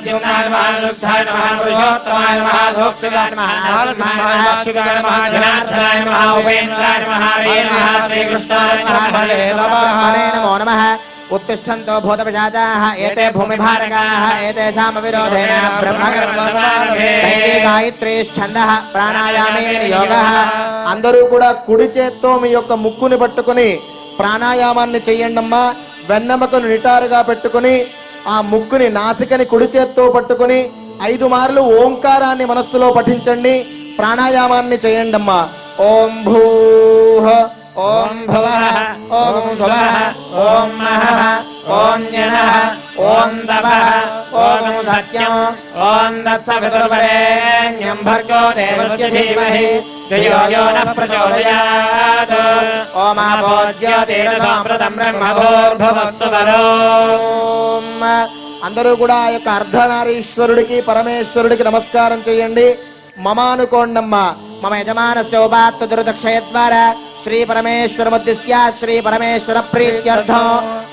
प्रद्युम्नाय नमः दुग्धाय नमः पुरुषोत्तमाय नमः धोक्षुदाय नमः नारसिंहाय नमः जनार्दनाय नमः उपेन्द्राय नमः हरे नमः श्रीकृष्णाय नमः ब्रह्मणे नमो नमः उत्तिष्ठन्तो भूतपिशाचाः एते भूमिभारकाः एतेषाम् अविरोधेन गायत्री छन्दः प्राणायामे विनियोगः అందరూ కూడా కుడి చేత్తో మీ యొక్క ముక్కుని పట్టుకొని ప్రాణాయామాన్ని చేయండమ్మా వెన్నెముకను నిటారుగా పెట్టుకొని ఆ ముక్కుని నాసికని కుడి చేత్తో పట్టుకొని 5 మార్లు ఓంకారాన్ని మనస్సులో పఠించండి ప్రాణాయామాన్ని చేయండమ్మా ఓం భూః ఓం భువః ఓం స్వః ఓం మహః ఓం జ్ఞనః ఓం తపః ఓం సత్యం ఓం తత్సవితుర్వరేణ్యం భర్గో దేవస్య ధీమహి ధియో యో నః ప్రచోదయాత్ ఓమాపో జ్యోతిరసంప్రదం బ్రహ్మభూర్భువస్సువరోం అందరూ కూడా ఆ యొక్క అర్ధనారీశ్వరుడికి పరమేశ్వరుడికి నమస్కారం చేయండి మమానుకోండమ్మా మమ యజమానస్య ఉపాత్తు దుర్దక్షయ ద్వారా శ్రీ పరమేశ్వరముద్దిశ్య శ్రీ పరమేశ్వర ప్రీత్యర్థం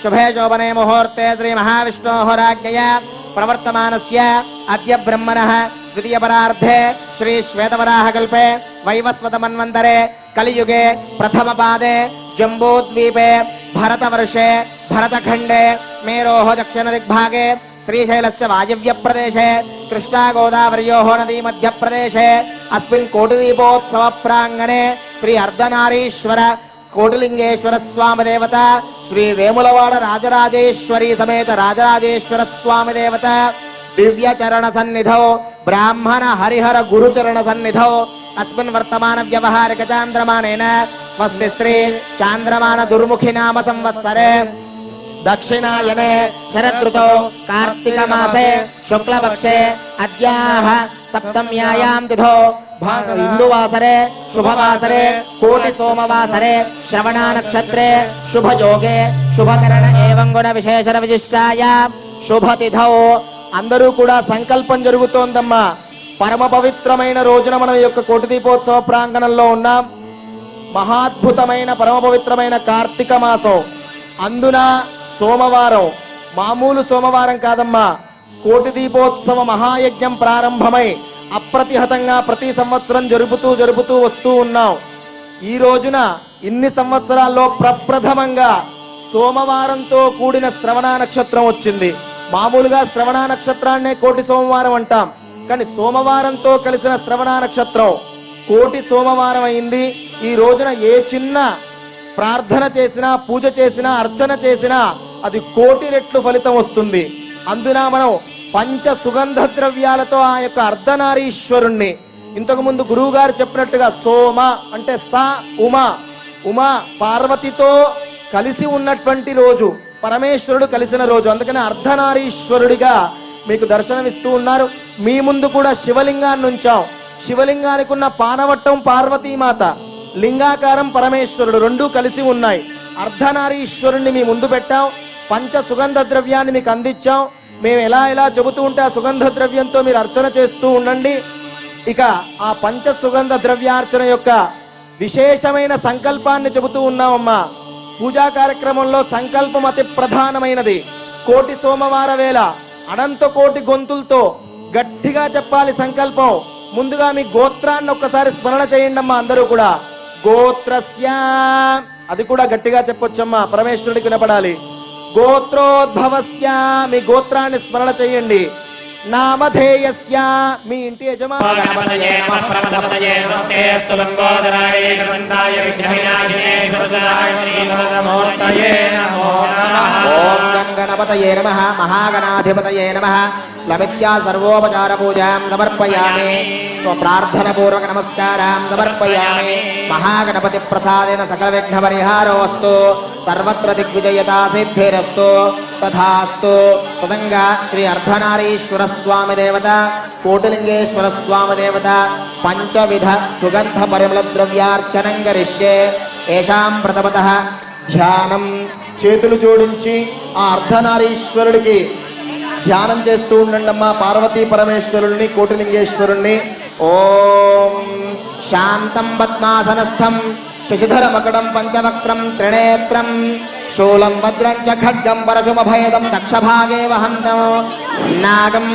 శుభే శోభనే ముహూర్తే శ్రీ మహావిష్ణోః రాజ్ఞయా ప్రవర్తమానస్య అద్య బ్రహ్మణః ద్వితీయ పరార్ధే శ్రీ శ్వేతవరాహకల్పే వైవస్వత మన్వంతరే కలియుగే ప్రథమ పాదే జంబూద్వీపే భరతవర్షే భరతఖండే మేరోః దక్షిణ దిగ్భాగే श्रीशैलस्य वायव्य प्रदेशे कृष्णा गोदावर्योः नदी मध्य प्रदेशे अस्मिन् कोटिदीपोत्सव प्रांगणे श्री अर्धनारीश्वर कोटिलिंगेश्वर स्वामी देवता श्री वेमुलवाड़ राजराजेश्वरी समेत राजराजेश्वर स्वामी देवता दिव्य चरण सन्निधौ ब्राह्मण हरिहर गुरुचरण सन्निधौ अस्मिन् वर्तमान व्यवहारिक चांद्रमानेन स्वस्ति श्री चांद्रमान दुर्मुखी नाम संवत्सरे दक्षिणायने शरदृतौ कार्तिक मासे शुक्लपक्षे अद्याः सप्तम्यायां तिथौ हिंदुवासरे शुभवासरे कोटि सोमवासरे श्रवणा नक्षत्रे शुभयोगे शुभकरण एवं गुण विशेषण विशिष्टायां शुभतिथौ అందరూ కూడా సంకల్పం జరుగుతోందమ్మా పరమ పవిత్రమైన రోజున మనం ఈ యొక్క కోటి దీపోత్సవ ప్రాంగణంలో ఉన్నాం మహాద్భుతమైన పరమ పవిత్రమైన కార్తిక మాసం అందున సోమవారం మామూలు సోమవారం కాదమ్మా కోటి దీపోత్సవ మహాయజ్ఞం ప్రారంభమై అప్రతిహతంగా ప్రతి సంవత్సరం జరుపుతూ వస్తూ ఉన్నాం ఈ రోజున ఇన్ని సంవత్సరాల్లో ప్రప్రథమంగా సోమవారంతో కూడిన శ్రవణ నక్షత్రం వచ్చింది మామూలుగా శ్రవణ నక్షత్రాన్నే కోటి సోమవారం అంటాం కానీ సోమవారంతో కలిసిన శ్రవణ నక్షత్రం కోటి సోమవారం అయింది ఈ రోజున ఏ చిన్న ప్రార్థన చేసినా పూజ చేసినా అర్చన చేసినా అది కోటి రెట్లు ఫలితం వస్తుంది అందున మనం పంచ సుగంధ ద్రవ్యాలతో ఆ యొక్క అర్ధనారీశ్వరుణ్ణి ఇంతకు ముందు గురువు గారు చెప్పినట్టుగా సోమ అంటే స ఉమా పార్వతితో కలిసి ఉన్నటువంటి రోజు పరమేశ్వరుడు కలిసిన రోజు అందుకని అర్ధనారీశ్వరుడిగా మీకు దర్శనమిస్తూ ఉన్నారు మీ ముందు కూడా శివలింగాన్ని ఉంచాం శివలింగానికి ఉన్న పానవట్టం పార్వతీమాత లింగాకారం పరమేశ్వరుడు రెండూ కలిసి ఉన్నాయి అర్ధనారీశ్వరుణ్ణి మీ ముందు పెట్టాం పంచ సుగంధ ద్రవ్యాన్ని మీకు అందించాం మేము ఎలా చెబుతూ ఉంటే ఆ సుగంధ ద్రవ్యంతో మీరు అర్చన చేస్తూ ఉండండి ఇక ఆ పంచ సుగంధ ద్రవ్యార్చన యొక్క విశేషమైన సంకల్పాన్ని చెబుతూ ఉన్నామమ్మా పూజా కార్యక్రమంలో సంకల్పం అతి ప్రధానమైనది కోటి సోమవార వేళ అనంత కోటి గొంతులతో గట్టిగా చెప్పాలి సంకల్పం ముందుగా మీ గోత్రాన్ని ఒక్కసారి స్మరణ చేయండి అమ్మా అందరూ కూడా గోత్రస్య అది కూడా గట్టిగా చెప్పొచ్చమ్మా పరమేశ్వరుడికి వినపడాలి గోత్రోద్భవస్య మీ గోత్రాన్ని స్మరణ చేయండి నామధేయస్య మీ ఇంటి యజమాని ఓం గణపతయే నమః మహాగణాధిపతయే నమః లమిత్యా సర్వోపచార పూజాం సమర్పయామి స్వప్రార్థన పూర్వక నమస్కారాం సమర్పయామి మహాగణపతి ప్రసాదేన సకల విఘ్న పరిహారోస్తు సర్వత్ర దిగ్విజయతా సిద్ధిరస్తు తథాస్తు తదంగా శ్రీ అర్ధనారీశ్వర స్వామి దేవత కోటిలింగేశ్వర స్వామి దేవత పంచవిధ సుగంధ పరిమళ ద్రవ్యార్చనం కరిష్యే ఏషాం ప్రథమతః ధ్యానం చేతులు జోడించి ఆ అర్ధనారీశ్వరుడికి ధ్యానం చేస్తూ ఉండండి అమ్మా పార్వతీ పరమేశ్వరుణ్ణి కోటిలింగేశ్వరుణ్ణి ఓం శాంతం పద్మాసనస్థం శశిధర మకడం పంచవక్త్రం త్రినేత్రం శూలం వజ్రం చ ఖడ్గం పరశుమభయదం దక్షభాగే వహంతం నాగం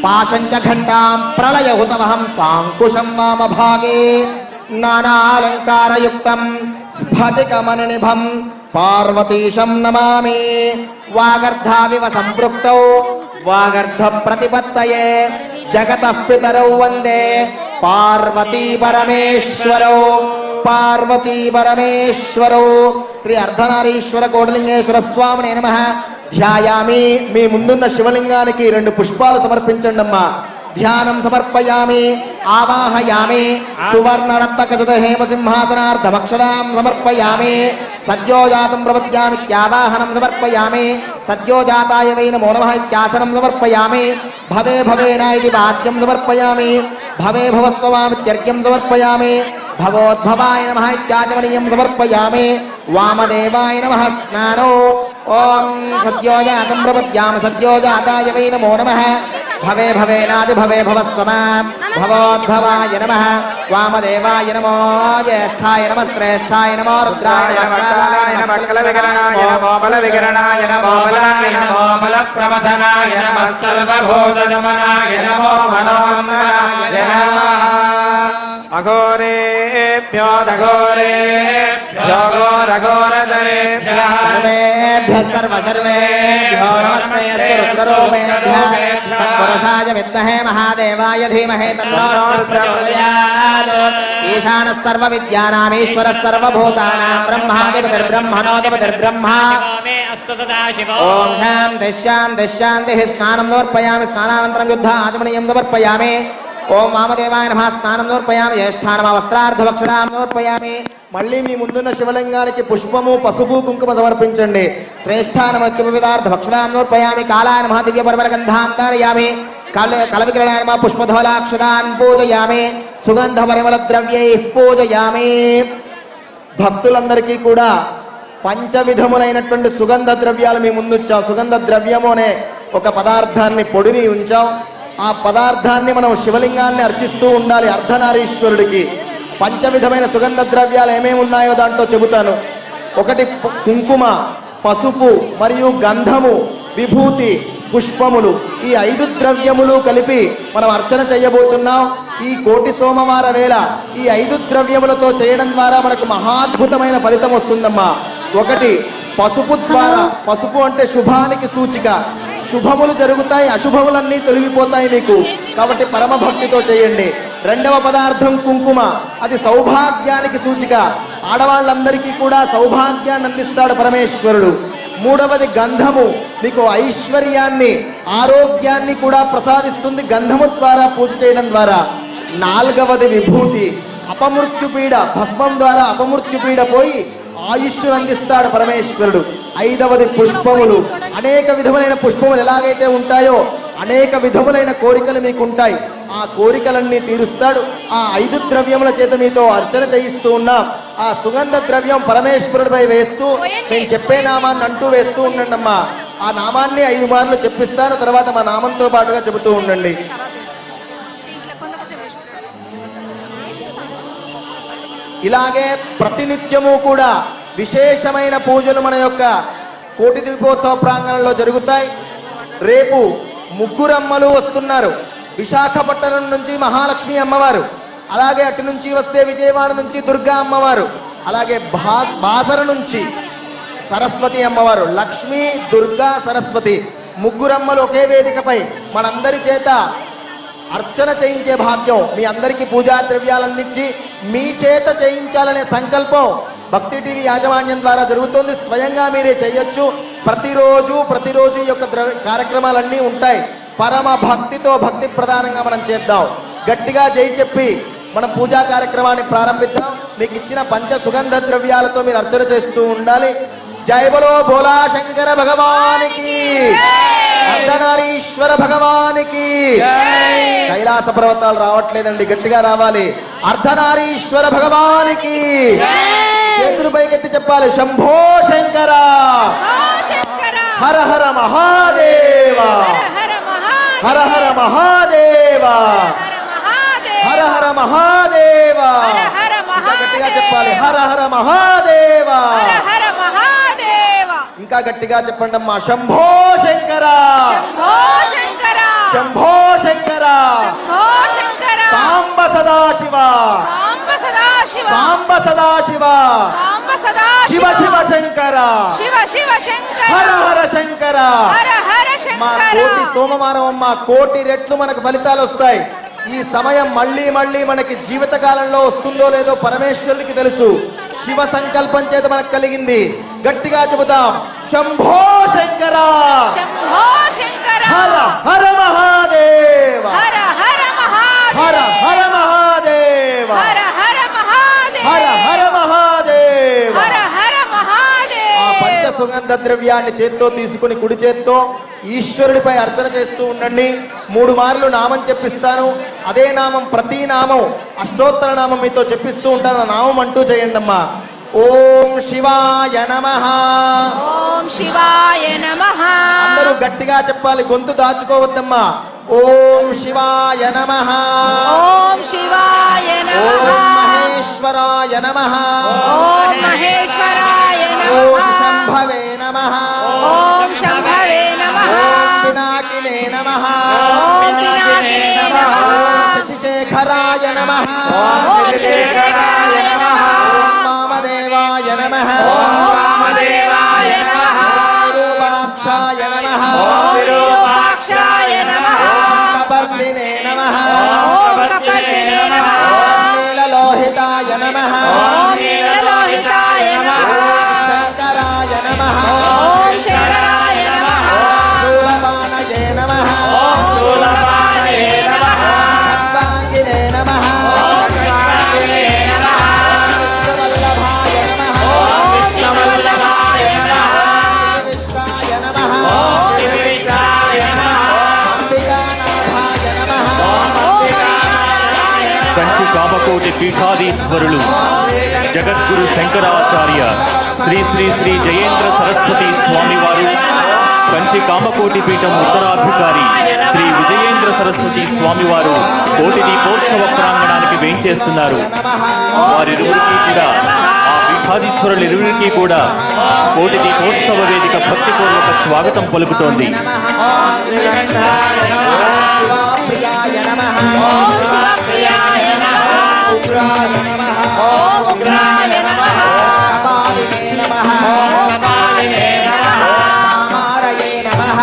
పాశం చ ఘంటాం ప్రళయహుతవహం సాంకుశం వామభాగే నానాలంకారయుక్తం స్ఫటికమణినిభం పార్వతీశం నమామి వాగర్ధావివ సంపృక్తౌ వాగర్ధ ప్రతిపత్తయే జగతః పితరౌ వందే పార్వతీ పరమేశ్వరౌ పార్వతీ పరమేశ్వరౌ. శ్రీ అర్ధనారీశ్వర కోటలింగేశ్వర స్వామినే నమః. ధ్యాయామి. మీ ముందున్న శివలింగానికి 2 పుష్పాలు సమర్పించండి అమ్మా. ధ్యానం సమర్పయామి. ఆవాహయామి. సువర్ణరత్నకచిత హేమసింహాసనార్ధమక్షదాం సమర్పయామి. సద్యోజాతం ప్రపద్యామిత్యావాహనం సమర్పయామి. సద్యోజాతాయ వై నమో నమః ఇత్యాసనం సమర్పయామి. భవే భవేనా ఇది వాద్యం సమర్పయామి. భవే భవస్వవామిత్యర్ఘ్యం సమర్పయామి. భగవద్భవాయ నమః ఇత్యాచమనీయం సమర్పయామి. వామదేవాయ నమః స్నానో. ఓం సద్యోజాతం ప్రపద్యామి. సద్యోజాతాయ వై నమో నమః. భవే భవేనాది భవే భవస్వమా. భగవద్భవాయ నమః. వామదేవాయ నమో. జ్యేష్ఠాయ నమః. శ్రేష్ఠాయ నమో. రుద్రాయ నమః. బలవికరణాయ నమో బలాయ నమో బలప్రమథనాయ నమః సర్వభూతదమనాయ నమో మనోన్మనాయ నమః. అఘోరేభ్యో దఘోరేభ్యో ఘోరఘోరధరేభ్యః సర్వేభ్యః సర్వసర్వేభ్యో నమస్తే అస్తు రుద్రరూపేభ్యః. తత్పురుషాయ విద్మహే మహాదేవాయ ధీమహి తన్నో ప్రచోదయాత్. ఈశానः సర్వవిద్యానామీశ్వరः సర్వభూతానాం బ్రహ్మాధిపతిర్బ్రహ్మణోధిపతిర్బ్రహ్మ. ఓం శాంతి శాంతి శాంతిః. స్నానం సమర్పయామి. స్నానానంతరం యుద్ధ ఆచమనీయం సమర్పయామి. ఓం వామదేవాయ నమః. స్నానం సమర్పయామి. జ్యేష్ఠానమ వస్త్రార్ధభక్షణాం సమర్పయామి. మళ్ళీ మీ ముందున్న శివలింగానికి పుష్పము పసుపు కుంకుమ సమర్పించండి. శ్రేష్ఠానమత్యవిధార్థభక్షణాం సమర్పయామి. కాలాయ నమః దివ్యపరిమళగంధాంతారయామి. కలవికిరణాయ నమః పుష్పధవలాక్షదాన్ పూజయామి. సుగంధ పరిమళ ద్రవ్యైః పూజయామి. భక్తులందరికీ కూడా పంచవిధములైనటువంటి సుగంధ ద్రవ్యాలు మీ ముందు ఉంచాం. సుగంధ ద్రవ్యము అనే ఒక పదార్థాన్ని పొడిని ఉంచాం. ఆ పదార్థాన్ని మనం శివలింగాన్ని అర్చిస్తూ ఉండాలి. అర్ధనారీశ్వరుడికి పంచవిధమైన సుగంధ ద్రవ్యాలు ఏమేమి ఉన్నాయో దాంట్లో చెబుతాను. ఒకటి కుంకుమ, పసుపు మరియు గంధము, విభూతి, పుష్పములు. ఈ 5 ద్రవ్యములు కలిపి మనం అర్చన చేయబోతున్నాం. ఈ కోటి సోమవార వేళ ఈ 5 ద్రవ్యములతో చేయడం ద్వారా మనకు మహాద్భుతమైన ఫలితం వస్తుందమ్మా. ఒకటి పసుపు ద్వారా. పసుపు అంటే శుభానికి సూచిక. శుభములు జరుగుతాయి, అశుభములన్నీ తొలగిపోతాయి మీకు. కాబట్టి పరమ భక్తితో చేయండి. రెండవ పదార్థం కుంకుమ. అది సౌభాగ్యానికి సూచిక. ఆడవాళ్ళందరికీ కూడా సౌభాగ్యాన్ని అందిస్తాడు పరమేశ్వరుడు. మూడవది గంధము. మీకు ఐశ్వర్యాన్ని, ఆరోగ్యాన్ని కూడా ప్రసాదిస్తుంది గంధము ద్వారా పూజ చేయడం ద్వారా. నాలుగవది విభూతి. అపమృత్యుపీడ, భస్మం ద్వారా అపమృత్యుపీడ పోయి ఆయుష్ను అందిస్తాడు పరమేశ్వరుడు. ఐదవది పుష్పములు. అనేక విధములైన పుష్పములు ఎలాగైతే ఉంటాయో అనేక విధములైన కోరికలు మీకు ఉంటాయి. ఆ కోరికలన్నీ తీరుస్తాడు. ఆ 5 ద్రవ్యముల చేత మీతో అర్చన చేయిస్తూ ఉన్నాం. ఆ సుగంధ ద్రవ్యం పరమేశ్వరుడిపై వేస్తూ నేను చెప్పే నామాన్ని అంటూ వేస్తూ ఉండండి అమ్మా. ఆ నామాన్ని 5 మార్లు చెప్పిస్తాను. తర్వాత మా నామంతో పాటుగా చెబుతూ ఉండండి. ఇలాగే ప్రతినిత్యము కూడా విశేషమైన పూజలు మన యొక్క కోటి దీపోత్సవ ప్రాంగణంలో జరుగుతాయి. రేపు 3 అమ్మలు వస్తున్నారు. విశాఖపట్నం నుంచి మహాలక్ష్మి అమ్మవారు, అలాగే అటు నుంచి వస్తే విజయవాడ నుంచి దుర్గా అమ్మవారు, అలాగే బాసర నుంచి సరస్వతి అమ్మవారు. లక్ష్మి, దుర్గా, సరస్వతి 3 అమ్మలు ఒకే వేదికపై మనందరి చేత అర్చన చేయించే భాగ్యం మీ అందరికీ పూజా ద్రవ్యాలు అందించి మీ చేత చేయించాలనే సంకల్పం భక్తి టీవీ యాజమాన్యం ద్వారా జరుగుతుంది. స్వయంగా మీరే చేయొచ్చు. ప్రతిరోజు ఈ యొక్క కార్యక్రమాలన్నీ ఉంటాయి. పరమ భక్తితో భక్తి ప్రధానంగా మనం చేద్దాం. గట్టిగా జై చెప్పి మనం పూజా కార్యక్రమాన్ని ప్రారంభిద్దాం. మీకు ఇచ్చిన పంచ సుగంధ ద్రవ్యాలతో మీరు అర్చన చేస్తూ ఉండాలి. జై బలో భోలా శంకర భగవానికి, అర్ధనారీశ్వర భగవానికి. కైలాస పర్వతాలు రావట్లేదండి, గట్టిగా రావాలి. అర్ధనారీశ్వర భగవానికి. చేతులు పైకెత్తి చెప్పాలి. శంభో శంకర, హర హర మహాదేవ, హర హర మహాదేవ, హర హర మహాదేవ. గట్టిగా చెప్పాలి. హర హర మహాదేవ. ఇంకా గట్టిగా చెప్పండి అమ్మా. శంభో శంకర, శంభో శంకర, శంభో శంకర, శంభో శంకర, సాంబ సదాశివ, సాంబ సదాశివ, సాంబ సదాశివ, సాంబ శివ సదాశివ, శివ శంకర, శివ శివ శంకర, హర హర శంకర. హర హర మా శంకర. కోటి సోమవారం అమ్మ, కోటి రెట్లు మనకు ఫలితాలు వస్తాయి. ఈ సమయం మళ్ళీ మళ్ళీ మనకి జీవిత కాలంలో వస్తుందో లేదో పరమేశ్వరుడికి తెలుసు. శివ సంకల్పం చేత మనకు కలిగింది. గట్టిగా చెబుతాం, శంభో శంకర, శంభో శంకర, హర హర మహాదేవ, హర హర మహాదేవ, హర హర మహాదేవ, హర హర మహాదేవ, హర హర మహాదేవ. హర హర ఆ మహాదేవ. పంచ సుగంధ ద్రవ్యాన్ని చేత్తో తీసుకుని కుడి చేత్తో ఈశ్వరుడిపై అర్చన చేస్తూ ఉండండి. 3 మార్లు నామం చెప్పిస్తాను. అదే నామం, ప్రతి నామం అష్టోత్తర నామం మీతో చెప్పిస్తూ ఉంటాను. ఆ నామం అంటూ చేయండి అమ్మా. ఓం శివాయ నమః. ఓం శివాయ నమః. అందరూ గట్టిగా చెప్పాలి, గొంతు దాచుకోవద్దమ్మా. ఓం శివాయ నమః. ఓం శివాయ ఓం నమః. మహేశ్వరాయ నమః. ఓం మహేశ్వరాయ ఓం నమః. శంభవే నమః. ఓం శంభవే నమః. ఓం పినాకినే నమః. ఓం పినాకినే నమః. ఓం శశిశేఖరాయ నమః. ఓం శశిశేఖరాయ నమః. ఓం వామదేవాయ నమః. ఓం వామదేవాయ నమః. ఓం విరూపాక్షాయ నమః. ఓం విరూపాక్షాయ నమః. ఓం కపర్దినే నమః. ఓం కపర్దినే నమః. ఓం నీలలోహితాయ నమః. ఓం నీలలోహితాయ నమః. ఓం శంకరాయ నమః. ఓం శంకరాయ నమః. ఓం శూలపాణయే నమః. ఓం శూలపాణయే నమః. సర్వాంగినే నమః. ఓం సర్వాంగినే నమః. విష్ణువల్లభాయ నమః. ఓం విష్ణువల్లభాయ నమః. విష్ణాయ నమః. ఓం విష్ణాయ నమః. అంబికానాథాయ నమః. ఓం అంబికానాథాయ నమః. కంచి కామకోటి పీఠాధీశ్వరులు జగద్గురు శంకరాచార్య శ్రీ శ్రీ శ్రీ జయేంద్ర సరస్వతి స్వామివారు, కంచి కామకోటి పీఠం ఉత్తరాధికారి శ్రీ విజయేంద్ర సరస్వతి స్వామివారు కోటి దీపోత్సవ ప్రాంగణానికి వేంచేస్తున్నారు. వారిరువురికి కూడా, ఆ పీఠాధీశ్వరులు ఇరువురికి కూడా కోటి దీపోత్సవ వేదిక భక్తిపూర్వక స్వాగతం పలుకుతోంది. శివప్రియాయ నమః. ఓం శివప్రియాయ నమః. ఉగ్రాయ నమః. ఓం ఉగ్రాయ నమః. కపాలినే నమః. ఓం కపాలినే నమః. కామారయే నమః.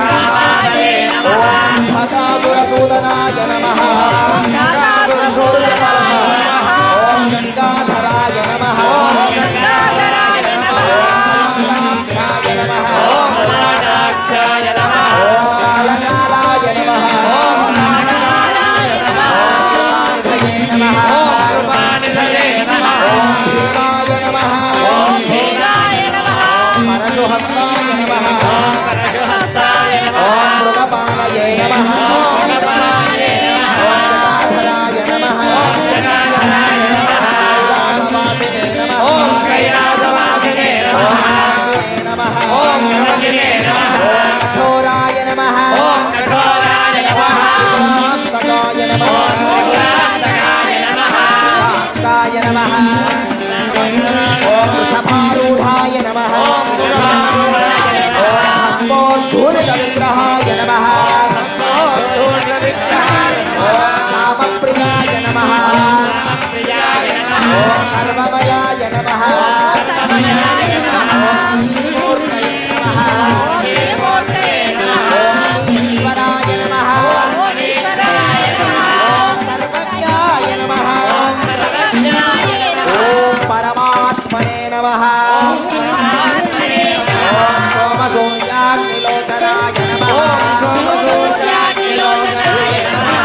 కామారయే నమః. ఓం భకాసురసూదనాయ నమః. ఓం భకాసురసూదనాయ నమః. ఓం గంగాధరాయ నమః. ఓం గంగాధరాయ నమః. ఓం కమలాక్షాయ నమః. ఓం కమలాక్షాయ నమః. ఓం కాళకాలాయ నమః. ఓం కాళకాలాయ నమః. ఓం కృపానిధయే నమః. ఓం భీమాయ నమః. ఓం భీమాయ నమః. పరశుహస్తాయ నమః. పరశుహస్తాయ నమః. ఓం మృగపాణయే నమః. ఓం మృగపాణయే నమః. ఓం జటాధరాయ నమః. జటాధరాయ నమః. కైలాసవాసినే నమః. ఓం కైలాసవాసినే నమః. నమః. ఓం నమః నమః. ఓం కఠోరాయ నమః. ఓం కఠోరాయ నమః. త్రిపురాంతకాయ నమః. త్రిపురాంతకాయ నమః. కాయ నమః. ఓం వృషభారూఢాయ నమః. ఓం వృషభారూఢాయ నమః. ఓం హస్తోద్ధూలిత విగ్రహాయ నమః. ఓం విగ్రహాయ నమః. ఓం కామప్రియాయ నమః. ప్రియాయ నమః. ఓం సర్వమయాయ నమః. ఓం సర్వమయాయ నమః. ఓం శ్రీమూర్తయే నమః. ఓం శ్రీమూర్తయే నమః. ఓం ఈశ్వరాయ నమః. ఓం ఈశ్వరాయ నమః. ఓం సర్వజ్ఞాయ నమః. సర్వజ్ఞాయ నమః. ఓం పరమాత్మనే నమః. ఓం పరమాత్మనే నమః. ఓం సోమసూర్యాగ్నిలోచనాయ నమః. సోమసూర్యాగ్నిలోచనాయ నమః.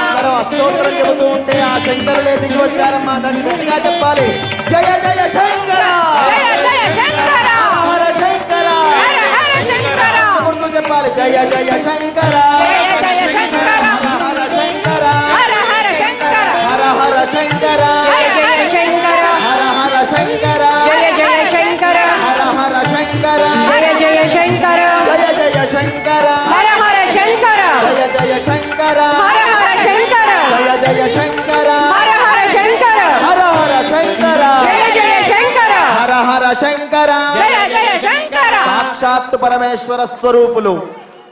అందరూ అష్టోత్తరం చెబుతూ ఉంటే ఆ శంకరులే దిగి వచ్చారమ్మా. దాన్ని గట్టిగా చెప్పాలి. జయ జయ శంకర, జయ జయ శంకర, హర శంకర, హర హర శంకర, గుర్తు చెప్పాలి. జయ జయ శంకర, జయ జయ శంకర, హర శంకర, హర హర శంకర, హర హర శంకర, హర హర శంకర, హర హర శంకర, జయ జయ శంకర, హర హర శంకర, హర జయ శంకర, జయ జయ శంకర, హర హర శంకర, జయ జయ శంకర, హర హర శంకర, జయ జయ శంకర, హర హర శంకర, హర హర శంకర, జయ జయ శంకర, హర హర శంకర, జయ జయ శంకర సాక్షాత్తు పరమేశ్వర స్వరూపులు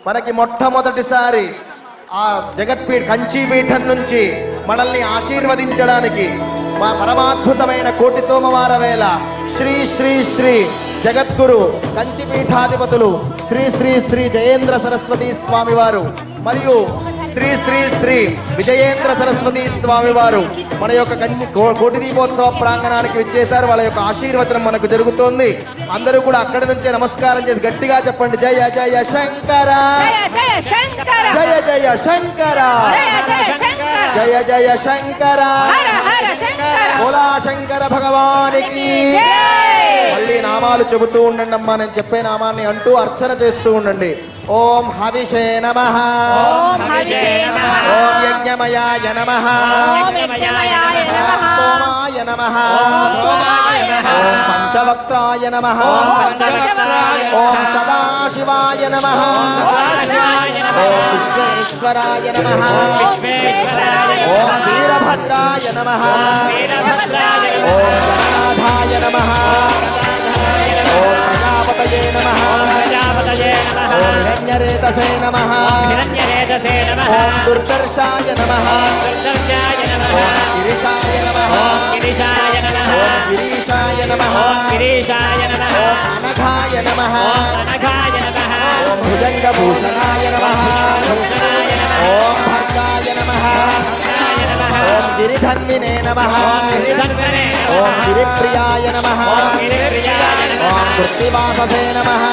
మనకి మొట్టమొదటిసారి ఆ జగత్పీఠ కంచీపీఠం నుంచి మనల్ని ఆశీర్వదించడానికి మా పరమాద్భుతమైన కోటి సోమవార వేళ శ్రీ శ్రీ శ్రీ జగద్గురు కంచిపీఠాధిపతులు శ్రీ శ్రీ శ్రీ జయేంద్ర సరస్వతి స్వామి వారు మరియు శ్రీ శ్రీ శ్రీ విజయేంద్ర సరస్వతి స్వామి వారు మన యొక్క కోటి దీపోత్సవ ప్రాంగణానికి విచ్చేశారు. వాళ్ళ యొక్క ఆశీర్వచనం మనకు జరుగుతోంది. అందరూ కూడా అక్కడి నుంచే నమస్కారం చేసి గట్టిగా చెప్పండి, జయ జయ శంకర, జయ జయ శంకర, జయ జయ శంకర, జయ జయ శంకర, జయ జయ శంకర, హర హర శంకర, భోలా శంకర భగవానికి జై. మళ్ళీ నామాలు చెబుతూ ఉండండి అమ్మా. నేను చెప్పే నామాన్ని అంటూ అర్చన చేస్తూ ఉండండి. ఓం హవిషే నమః, ఓం హవిషే నమః, ఓం యజ్ఞమయాయ నమః, ఓం యజ్ఞమయాయ నమః, సోమాయ నమః, ఓం సోమాయ నమః, ఓం పంచవక్త్రాయ నమః, ఓం పంచవక్త్రాయ నమః, ఓం సదాశివాయ నమః, ఓం సదాశివాయ నమః, ఓం విశ్వేశ్వరాయ నమః, ఓం విశ్వేశ్వరాయ ఓం నమః, వీరభద్రాయ నమః, వీరభద్రాయ ఓం నమః, గణనాథాయ నమః, ఓం ప్రజాపతయే నమః, ఓం హిరణ్యరేతసే నమః, ఓం దుర్దర్శాయ నమః, ఓం గిరిశాయ నమః, ఓం గిరీశాయ నమః, ఓం అనఘాయ నమః, ఓం భుజంగభూషణాయ నమః, ఓం భర్గాయ నమః, ఓం గిరిధన్వినే నమః, ఓం గిరిప్రియాయ నమః, ఓం కృత్తివాససే నమః,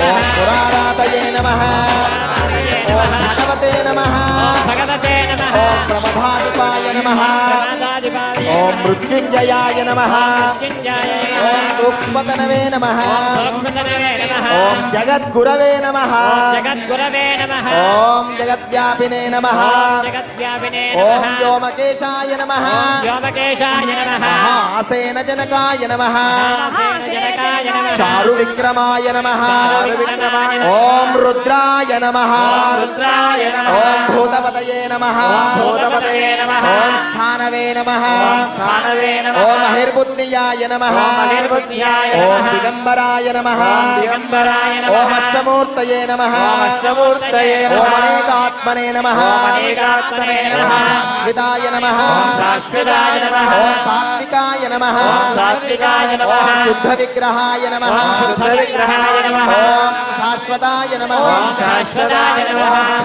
ఓం పురారాతయే నమః, ఓం భగవతే నమః, ఓం ప్రమథాధిపాయ నమః, ఓం మృత్యుంజయాయ నమః, ఓం సూక్ష్మతనవే నమః, ఓం జగద్గురవే నమః, ఓం జగద్వ్యాపినే నమః, ఓం వ్యోమకేశాయ నమః, మహాసేన జనకాయ నమః, చారు విక్రమాయ నమః, ఓం రుద్రాయ నమః, ఓం భూతపతయే నమః, ఓం స్థానవే నమః, ఓం మహిర్బుద్ధియాయ నమః, ఓం దిగంబరాయ నమః, ఓం అష్టమూర్తయే నమః, ఓం అనేకాత్మనే నమః, శాశ్వతాయ నమః, ఓం సాత్వికాయ నమః, ఓం శుద్ధ విగ్రహాయ నమః, ఓం శాశ్వతాయ నమః, ఓం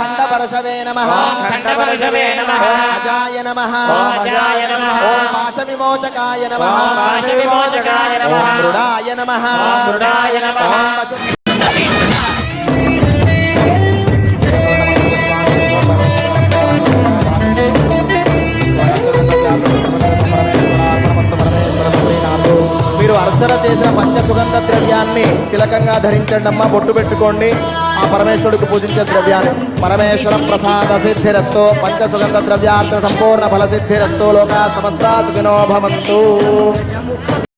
ఖండపరశవే నమః, ఓం అజాయ నమః, ఓం పాశ విమోచకాయ నమః, ఓం మృడాయ నమః, ఓం వసు మీరు అర్చన చేసిన పంచసుగంధ ద్రవ్యాన్ని తిలకంగా ధరించండి అమ్మా. బొట్టు పెట్టుకోండి. ఆ పరమేశ్వరుడికి పూజించే ద్రవ్యాన్ని పరమేశ్వర ప్రసాద సిద్ధిరస్తో పంచసుగంధ ద్రవ్యార్థ సంపూర్ణ ఫల సిద్ధిరస్తో లోకా సమస్తా సుఖినో భవంతు.